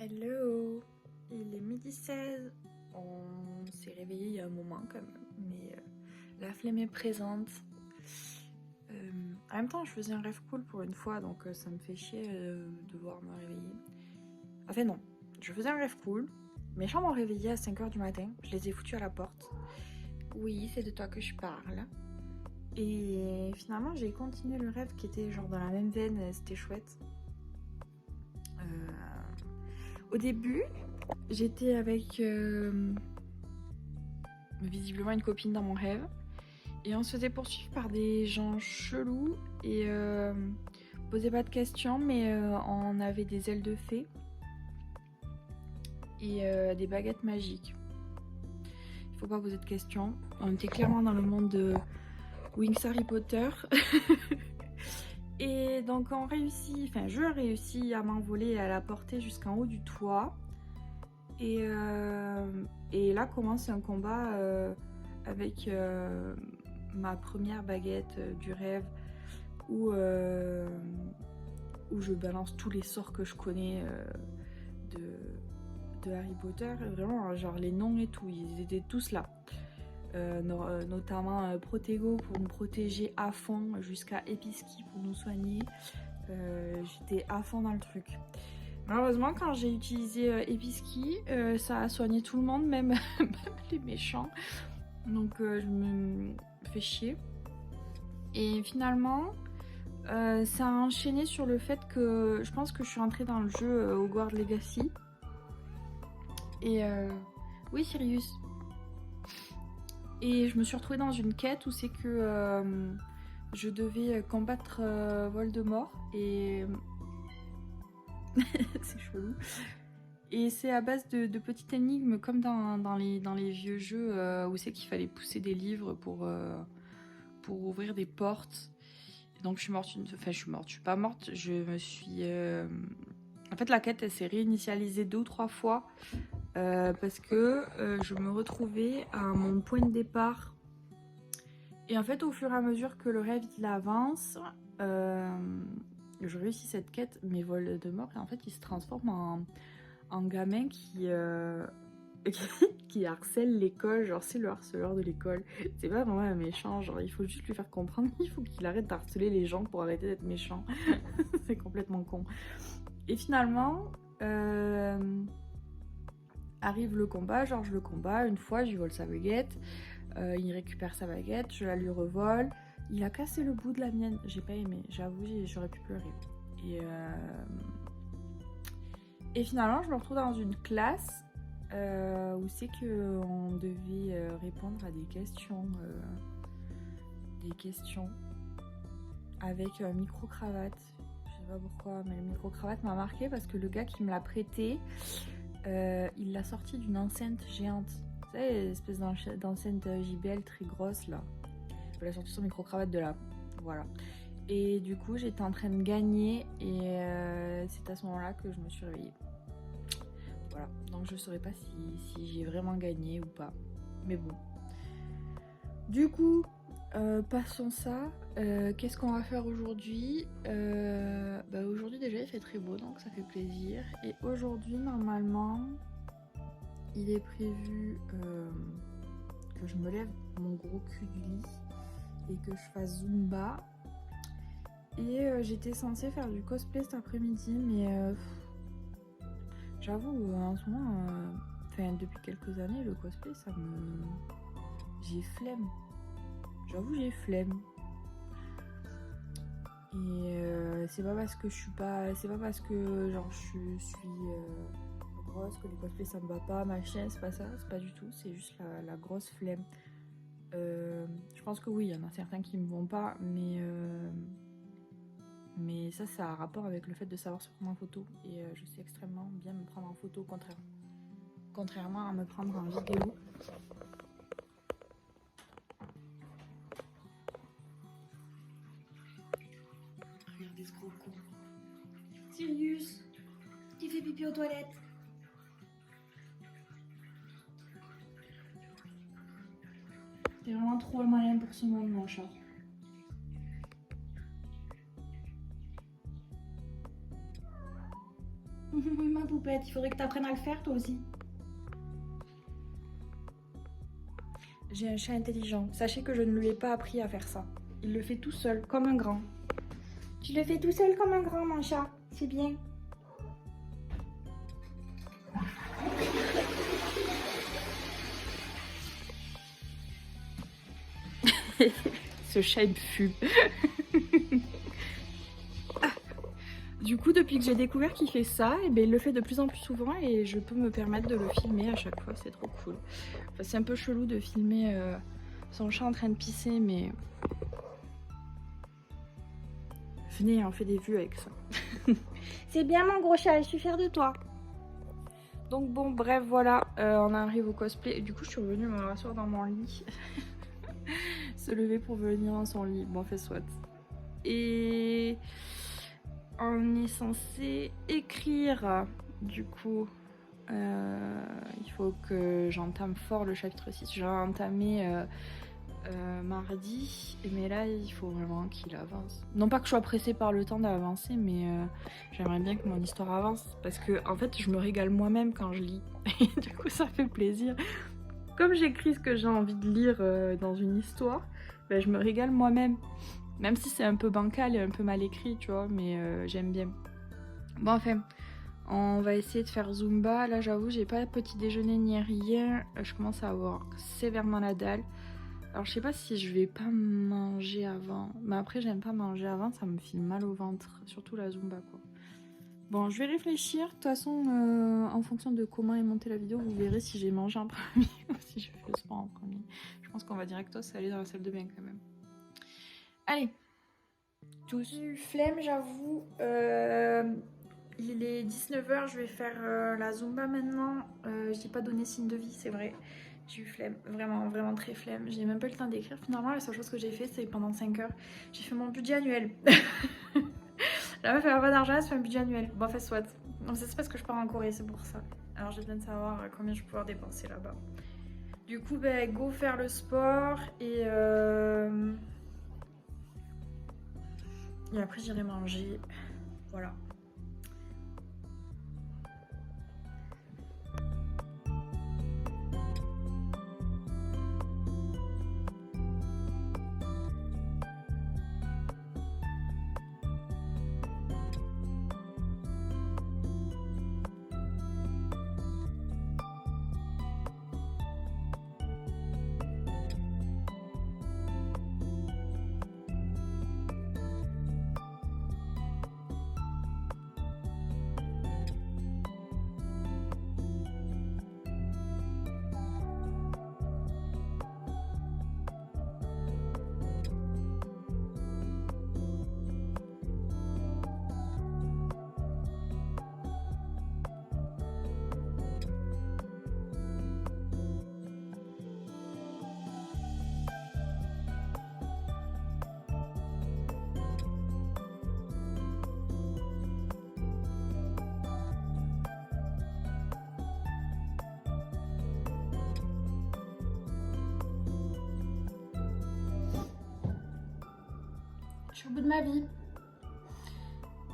Hello, il est midi 16. On s'est réveillé il y a un moment quand même, mais la flemme est présente. En même temps, je faisais un rêve cool pour une fois, donc ça me fait chier de devoir me réveiller. Enfin non, je faisais un rêve cool. Mes chats m'ont réveillé à 5h du matin, je les ai foutus à la porte. Oui, c'est de toi que je parle. Et finalement, j'ai continué le rêve qui était genre dans la même veine, c'était chouette. Au début, j'étais avec visiblement une copine dans mon rêve et on se faisait poursuivre par des gens chelous et posait pas de questions, mais on avait des ailes de fée et des baguettes magiques. Il faut pas poser de questions. On était clairement dans le monde de Wings Harry Potter. Et donc je réussis à m'envoler et à la porter jusqu'en haut du toit. Et là commence un combat avec ma première baguette du rêve où je balance tous les sorts que je connais de Harry Potter. Vraiment, genre les noms et tout, ils étaient tous là. Notamment Protego pour nous protéger à fond, jusqu'à Episki pour nous soigner. J'étais à fond dans le truc. Malheureusement, quand j'ai utilisé Episki, ça a soigné tout le monde, même les méchants. Donc je me fais chier. Et finalement, ça a enchaîné sur le fait que je pense que je suis entrée dans le jeu Hogwarts Legacy. Et oui, Sirius. Et je me suis retrouvée dans une quête où c'est que je devais combattre Voldemort. Et c'est chelou. Et c'est à base de petites énigmes comme dans les vieux jeux où c'est qu'il fallait pousser des livres pour ouvrir des portes. Et donc je suis morte, je suis pas morte, je me suis... En fait la quête elle s'est réinitialisée 2 ou 3 fois parce que je me retrouvais à mon point de départ. Et en fait au fur et à mesure que le rêve il avance, je réussis cette quête, mais Voldemort et en fait il se transforme en gamin qui harcèle l'école, genre c'est le harceleur de l'école. C'est pas vraiment un méchant, genre il faut juste lui faire comprendre qu'il faut qu'il arrête d'harceler les gens pour arrêter d'être méchant. C'est complètement con. Et finalement, arrive le combat, genre je le combat, une fois je lui vole sa baguette, il récupère sa baguette, je la lui revole, il a cassé le bout de la mienne, j'ai pas aimé, j'avoue j'aurais pu pleurer. Et finalement je me retrouve dans une classe où c'est qu'on devait répondre à des questions avec micro-cravate. Je sais pas pourquoi, mais le micro-cravate m'a marqué parce que le gars qui me l'a prêté, il l'a sorti d'une enceinte géante. Vous savez, l'espèce d'enceinte JBL très grosse là. Il a sorti son micro-cravate de là. Voilà. Et du coup, j'étais en train de gagner et c'est à ce moment-là que je me suis réveillée. Voilà, donc je saurais pas si j'ai vraiment gagné ou pas. Mais bon. Du coup, passons ça. Qu'est-ce qu'on va faire aujourd'hui? Aujourd'hui déjà il fait très beau, donc ça fait plaisir. Et aujourd'hui, normalement, il est prévu que je me lève mon gros cul du lit et que je fasse Zumba. Et j'étais censée faire du cosplay cet après-midi, mais j'avoue, en ce moment, depuis quelques années, le cosplay, j'ai flemme. J'avoue, j'ai flemme. Et c'est pas parce que je suis pas... C'est pas parce que genre je suis grosse que les cosplays ça me va pas, machin, c'est pas ça, c'est pas du tout. C'est juste la grosse flemme. Je pense que oui, il y en a certains qui me vont pas, mais ça a un rapport avec le fait de savoir se prendre en photo. Et je sais extrêmement bien me prendre en photo, contrairement à me prendre en vidéo. Regardez ce gros con. Sirius, il fait pipi aux toilettes. T'es vraiment trop malin pour ce monde, mon chat. Oui, ma poupette, il faudrait que tu apprennes à le faire toi aussi. J'ai un chat intelligent. Sachez que je ne lui ai pas appris à faire ça. Il le fait tout seul, comme un grand. Tu le fais tout seul comme un grand, mon chat. C'est bien. Ce chat, il me fume. Du coup, depuis que j'ai découvert qu'il fait ça, et ben, il le fait de plus en plus souvent et je peux me permettre de le filmer à chaque fois, c'est trop cool. Enfin, c'est un peu chelou de filmer son chat en train de pisser, mais... Venez, on fait des vues avec ça. C'est bien mon gros chat, je suis fière de toi. Donc bon, bref, voilà, on arrive au cosplay. Et du coup, je suis revenue me rasseoir dans mon lit. Se lever pour venir dans son lit. Bon, fait soit. Et... on est censé écrire, du coup, il faut que j'entame fort le chapitre 6. J'ai entamé mardi, mais là il faut vraiment qu'il avance. Non pas que je sois pressée par le temps d'avancer, mais j'aimerais bien que mon histoire avance, parce que en fait je me régale moi-même quand je lis, et du coup ça fait plaisir. Comme j'écris ce que j'ai envie de lire dans une histoire, ben, je me régale moi-même. Même si c'est un peu bancal et un peu mal écrit, tu vois, mais j'aime bien. Bon, enfin, on va essayer de faire Zumba. Là, j'avoue, j'ai pas petit déjeuner ni rien. Je commence à avoir sévèrement la dalle. Alors, je sais pas si je vais pas manger avant. Mais après, j'aime pas manger avant, ça me file mal au ventre. Surtout la Zumba, quoi. Bon, je vais réfléchir. De toute façon, en fonction de comment est montée la vidéo, vous verrez si j'ai mangé en premier ou si je fais le sport en premier. Je pense qu'on va directement aller dans la salle de bain, quand même. Allez, tous. J'ai eu flemme, j'avoue. Il est 19h, je vais faire la Zumba maintenant. J'ai pas donné signe de vie, c'est vrai. J'ai eu flemme, vraiment, vraiment très flemme. J'ai même pas eu le temps d'écrire. Finalement, la seule chose que j'ai fait, c'est pendant 5 heures, j'ai fait mon budget annuel. La meuf, elle a pas d'argent, elle se fait un budget annuel. Bon, fait soit. Non, c'est parce que je pars en Corée, c'est pour ça. Alors, j'ai besoin de savoir combien je vais pouvoir dépenser là-bas. Du coup, ben, go faire le sport et après, j'irai manger. Voilà. Je suis au bout de ma vie.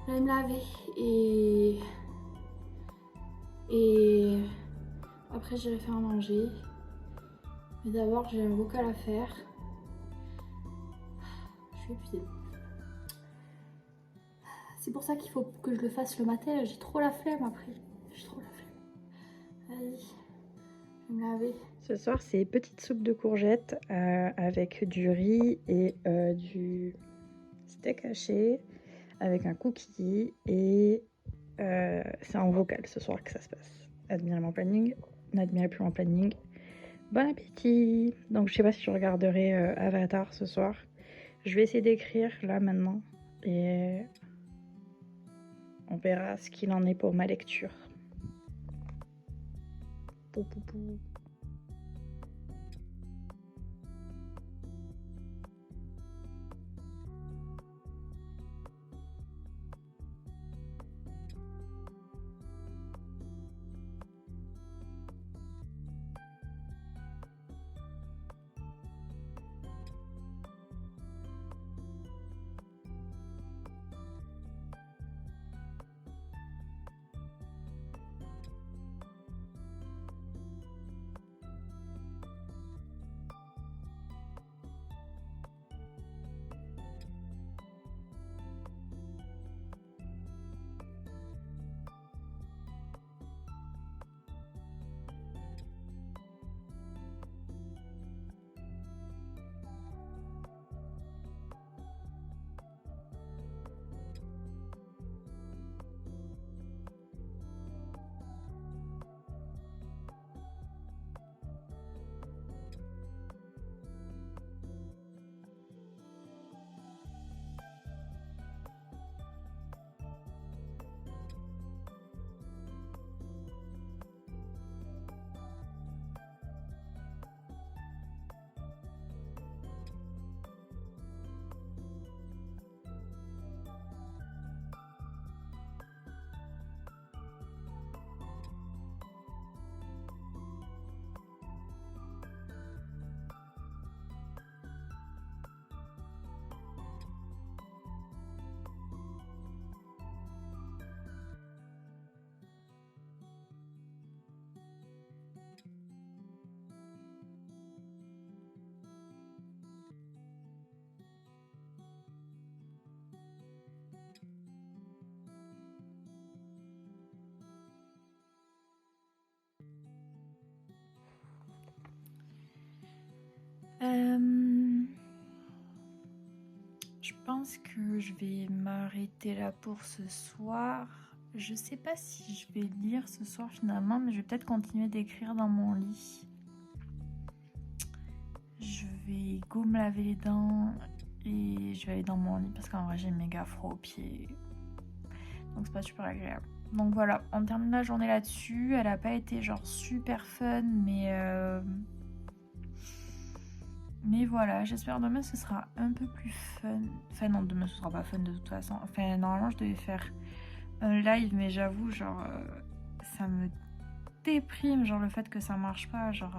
J'allais me laver et après j'irai faire à manger. Mais d'abord j'ai un vocal à faire. Je suis épuisée. C'est pour ça qu'il faut que je le fasse le matin. J'ai trop la flemme après. J'ai trop la flemme. Vas-y, je vais me laver. Ce soir c'est petite soupe de courgettes avec du riz et du steak haché avec un cookie et c'est en vocal ce soir que ça se passe. Admirez mon planning, n'admirez plus mon planning. Bon appétit. Donc je sais pas si je regarderai Avatar ce soir. Je vais essayer d'écrire là maintenant et on verra ce qu'il en est pour ma lecture. Pou, pou, pou. pense que je vais m'arrêter là pour ce soir. Je sais pas si je vais lire ce soir finalement, mais je vais peut-être continuer d'écrire dans mon lit. Je vais go me laver les dents et je vais aller dans mon lit parce qu'en vrai j'ai méga froid aux pieds. Donc c'est pas super agréable. Donc voilà, on termine la journée là-dessus. Elle a pas été genre super fun, mais voilà, j'espère demain ce sera un peu plus fun. Enfin non, demain ce sera pas fun de toute façon. Enfin normalement je devais faire un live, mais j'avoue genre ça me déprime genre le fait que ça marche pas. Genre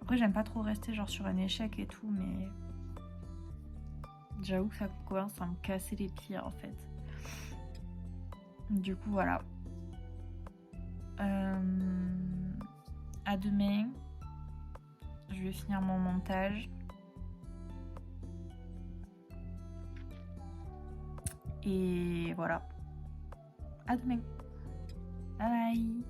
après j'aime pas trop rester genre sur un échec et tout, mais j'avoue que ça commence à me casser les pieds en fait. Du coup voilà. À demain. Je vais finir mon montage. Et voilà. À demain. Bye bye.